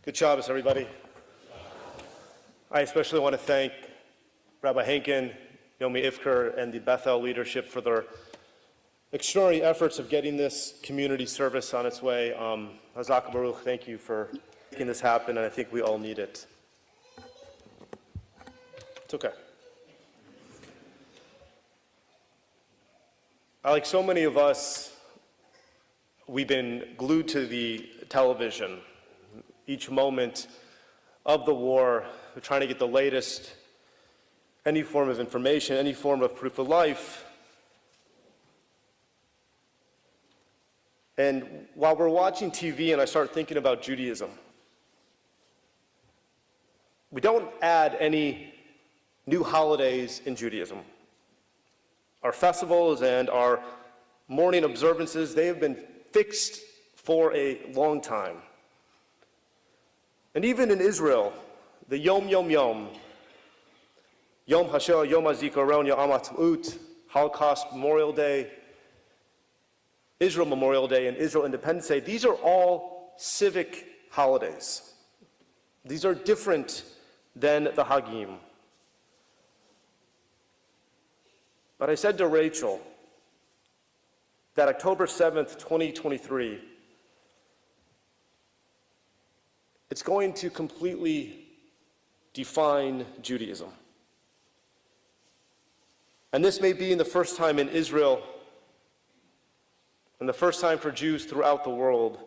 Good Shabbos, everybody. I especially want to thank Rabbi Henkin, Yomi Ifker, and the Beth leadership for their extraordinary efforts of getting this community service on its way. Hazak Baruch, thank you for making this happen, and I think we all need it. It's okay. Like so many of us, we've been glued to the television. Each moment of the war, we're trying to get the latest, any form of information, any form of proof of life. And while we're watching TV and I start thinking about Judaism, we don't add any new holidays in Judaism. Our festivals and our morning observances, they have been fixed for a long time. And even in Israel, the Yom Yom HaShoah, Yom HaZikaron, Yom HaTzmaut, Holocaust Memorial Day, Israel Memorial Day, and Israel Independence Day, these are all civic holidays. These are different than the Hagim. But I said to Rachel that October 7th, 2023, it's going to completely define Judaism. And this may be the first time in Israel and the first time for Jews throughout the world,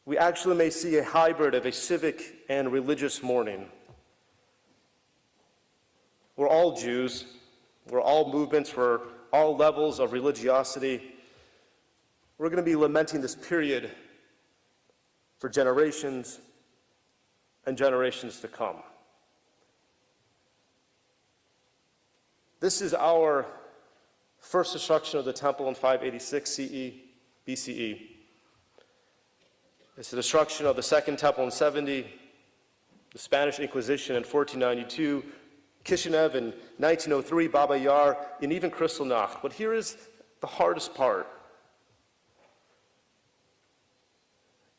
we actually may see a hybrid of a civic and religious mourning. We're all Jews, we're all movements, we're all levels of religiosity. We're going to be lamenting this period for generations and generations to come. This is our first destruction of the temple in 586 BCE. It's the destruction of the Second Temple in 70, the Spanish Inquisition in 1492, Kishinev in 1903, Baba Yar, and even Kristallnacht. But here is the hardest part.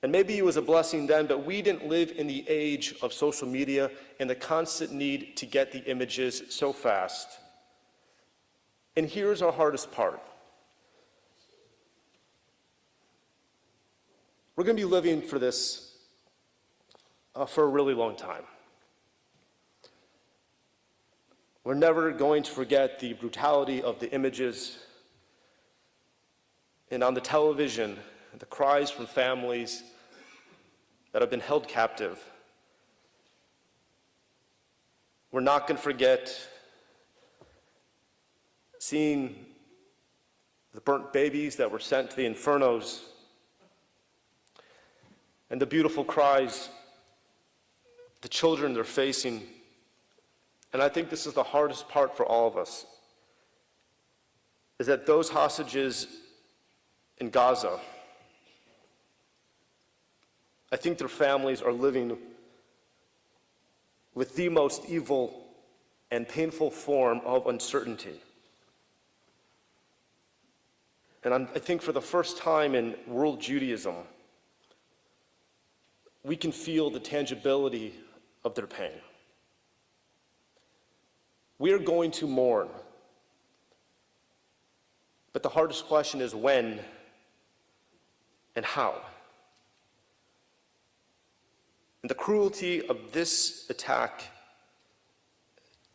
And maybe it was a blessing then, but we didn't live in the age of social media and the constant need to get the images so fast. And here's our hardest part. We're going to be living for this for a really long time. We're never going to forget the brutality of the images. And on the television, the cries from families that have been held captive. We're not going to forget seeing the burnt babies that were sent to the infernos and the beautiful cries the children are facing. And I think this is the hardest part for all of us, is that those hostages in Gaza, I think their families are living with the most evil and painful form of uncertainty. And I think for the first time in world Judaism, we can feel the tangibility of their pain. We are going to mourn. But the hardest question is when and how. And the cruelty of this attack,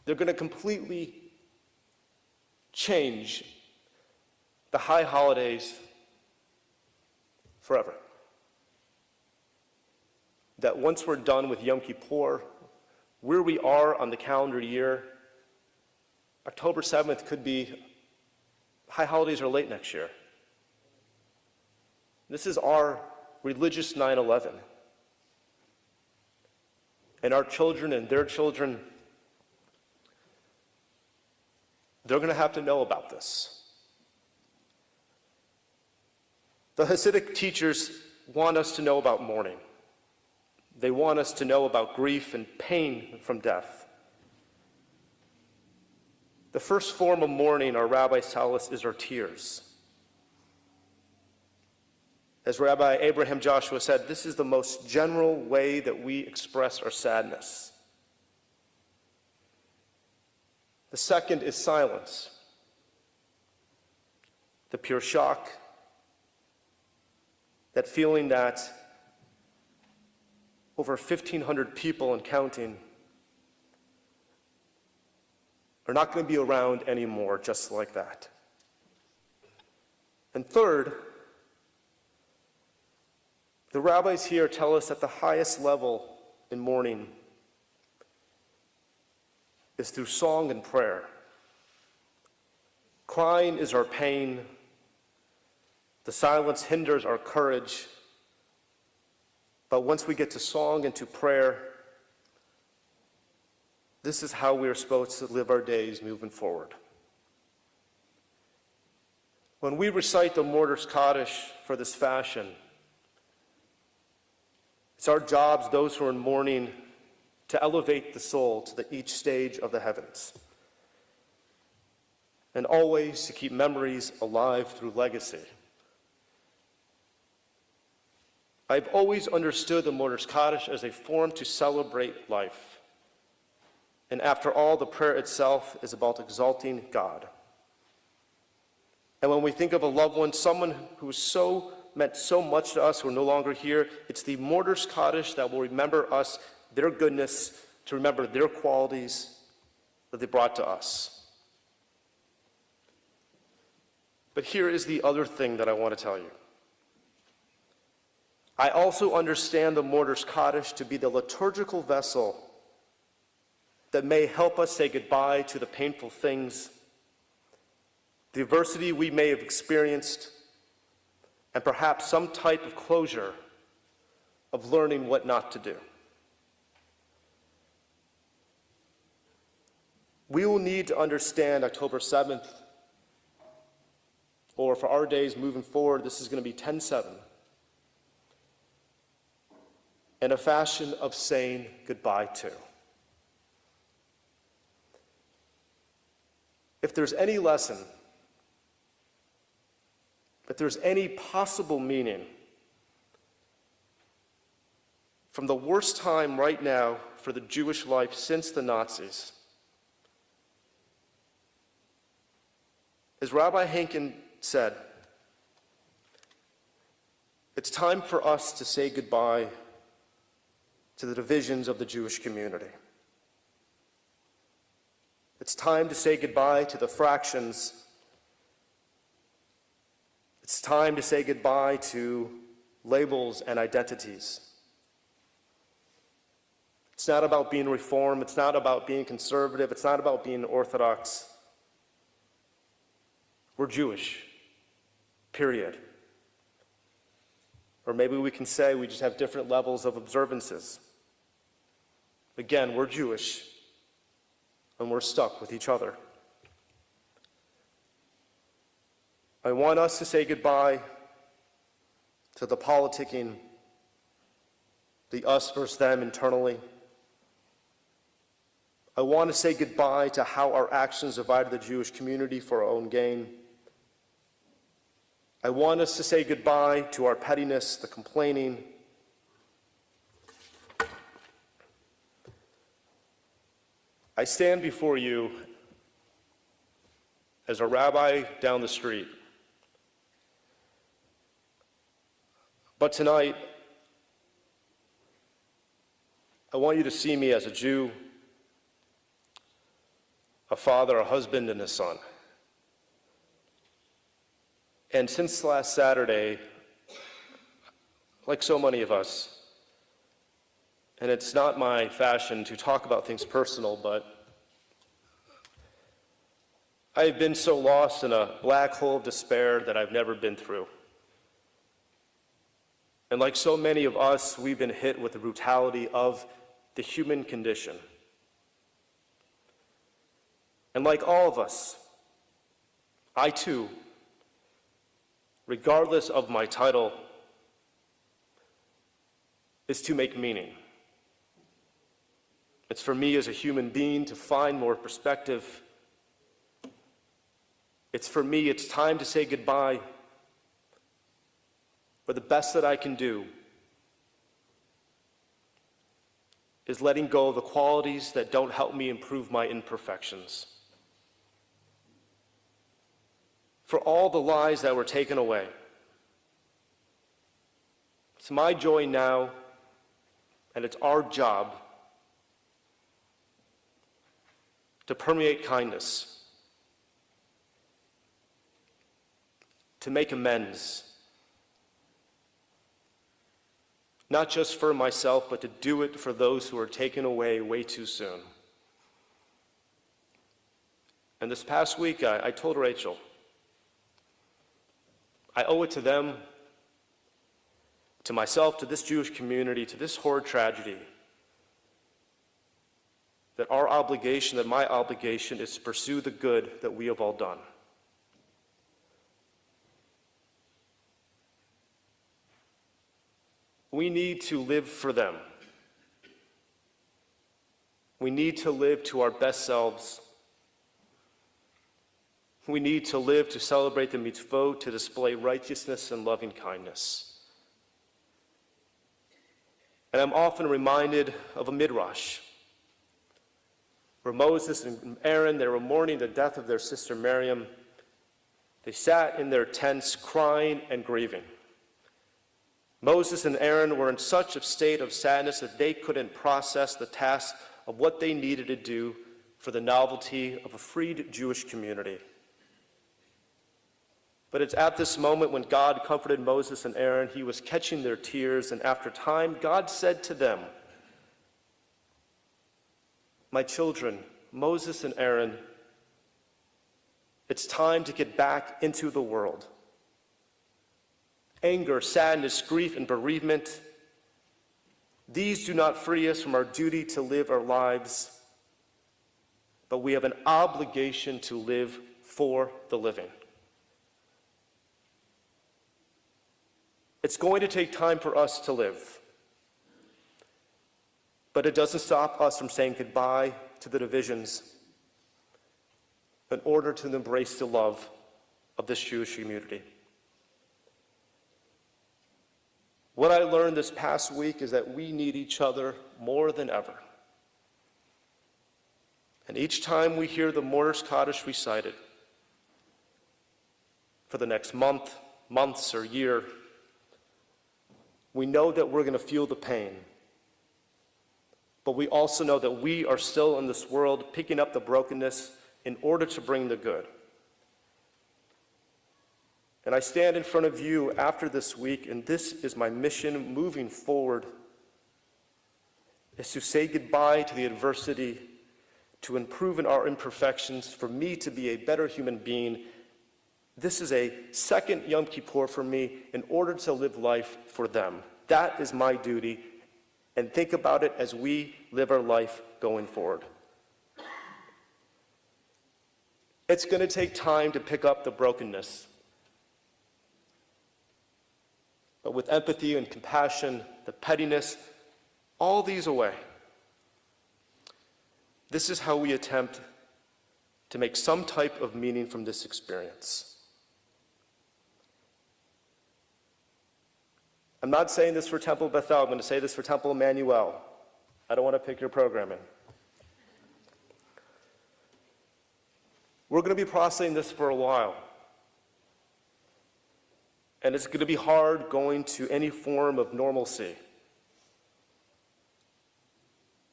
they're going to completely change the high holidays forever. That once we're done with Yom Kippur, where we are on the calendar year, October 7th could be high holidays are late next year. This is our religious 9/11. And our children and their children, they're going to have to know about this. The Hasidic teachers want us to know about mourning. They want us to know about grief and pain from death. The first form of mourning, our rabbis tell us, is our tears. As Rabbi Abraham Joshua said, this is the most general way that we express our sadness. The second is silence. The pure shock, that feeling that over 1,500 people and counting are not going to be around anymore just like that. And third, the rabbis here tell us that the highest level in mourning is through song and prayer. Crying is our pain. The silence hinders our courage. But once we get to song and to prayer, this is how we are supposed to live our days moving forward. When we recite the Mourner's Kaddish for this fashion, it's our jobs, those who are in mourning, to elevate the soul to each stage of the heavens, and always to keep memories alive through legacy. I've always understood the Mourner's Kaddish as a form to celebrate life. And after all, the prayer itself is about exalting God. And when we think of a loved one, someone who meant so much to us who are no longer here, it's the Mourner's Kaddish that will remember us, their goodness, to remember their qualities that they brought to us. But here is the other thing that I want to tell you. I also understand the Mourner's Kaddish to be the liturgical vessel that may help us say goodbye to the painful things, the adversity we may have experienced, and perhaps some type of closure of learning what not to do. We will need to understand October 7th, or for our days moving forward, this is going to be 10/7, in a fashion of saying goodbye to. If there's any lesson, if there's any possible meaning from the worst time right now for the Jewish life since the Nazis, as Rabbi Henkin said, it's time for us to say goodbye to the divisions of the Jewish community. It's time to say goodbye to the fractions. It's time to say goodbye to labels and identities. It's not about being Reform. It's not about being conservative. It's not about being Orthodox. We're Jewish, period. Or maybe we can say we just have different levels of observances. Again, we're Jewish, and we're stuck with each other. I want us to say goodbye to the politicking, the us versus them internally. I want to say goodbye to how our actions divided the Jewish community for our own gain. I want us to say goodbye to our pettiness, the complaining. I stand before you as a rabbi down the street. But tonight, I want you to see me as a Jew, a father, a husband, and a son. And since last Saturday, like so many of us, and it's not my fashion to talk about things personal, but I've been so lost in a black hole of despair that I've never been through. And like so many of us, we've been hit with the brutality of the human condition. And like all of us, I too, regardless of my title, is to make meaning. It's for me as a human being to find more perspective. It's for me, it's time to say goodbye or the best that I can do, is letting go of the qualities that don't help me improve my imperfections. For all the lies that were taken away, it's my joy now, and it's our job to permeate kindness, to make amends, not just for myself, but to do it for those who are taken away way too soon. And this past week, I told Rachel, I owe it to them, to myself, to this Jewish community, to this horrid tragedy, that our obligation, that my obligation, is to pursue the good that we have all done. We need to live for them. We need to live to our best selves. We need to live to celebrate the mitzvot, to display righteousness and loving kindness. And I'm often reminded of a midrash, where Moses and Aaron, they were mourning the death of their sister Miriam. They sat in their tents crying and grieving. Moses and Aaron were in such a state of sadness that they couldn't process the task of what they needed to do for the novelty of a freed Jewish community. But it's at this moment when God comforted Moses and Aaron, he was catching their tears, and after time, God said to them, "My children, Moses and Aaron, it's time to get back into the world. Anger, sadness, grief, and bereavement, these do not free us from our duty to live our lives, but we have an obligation to live for the living." It's going to take time for us to live, but it doesn't stop us from saying goodbye to the divisions in order to embrace the love of this Jewish community. What I learned this past week is that we need each other more than ever. And each time we hear the Mortis Kaddish recited, for the next month, months, or year, we know that we're going to feel the pain. But we also know that we are still in this world picking up the brokenness in order to bring the good. And I stand in front of you after this week, and this is my mission moving forward, is to say goodbye to the adversity, to improve in our imperfections, for me to be a better human being. This is a second Yom Kippur for me in order to live life for them. That is my duty, and think about it as we live our life going forward. It's going to take time to pick up the brokenness. But with empathy and compassion, the pettiness, all these away, this is how we attempt to make some type of meaning from this experience. I'm not saying this for Temple Bethel, I'm going to say this for Temple Emanu-El. I don't want to pick your programming. We're going to be processing this for a while. And it's going to be hard going to any form of normalcy.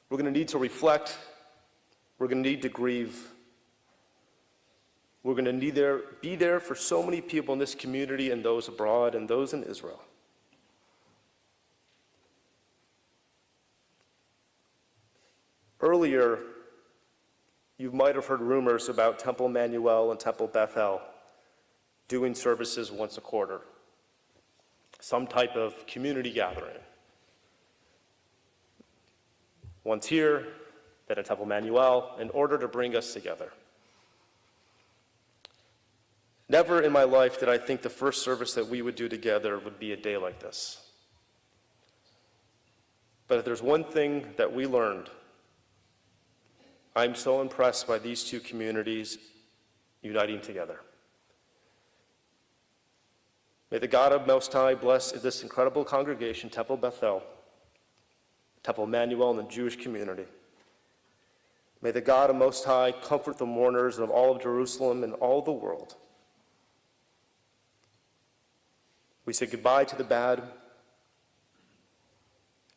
We're going to need to reflect. We're going to need to grieve. We're going to need to be there for so many people in this community and those abroad and those in Israel. Earlier, you might have heard rumors about Temple Emanu-El and Temple Bethel doing services once a quarter. Some type of community gathering. Once here, then at Temple Emanu-El, in order to bring us together. Never in my life did I think the first service that we would do together would be a day like this. But if there's one thing that we learned, I'm so impressed by these two communities uniting together. May the God of Most High bless this incredible congregation, Temple Bethel, Temple Emanu-El, and the Jewish community. May the God of Most High comfort the mourners of all of Jerusalem and all the world. We say goodbye to the bad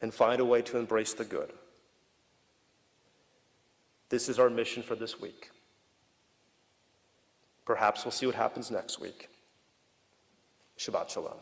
and find a way to embrace the good. This is our mission for this week. Perhaps we'll see what happens next week. Shabbat Shalom.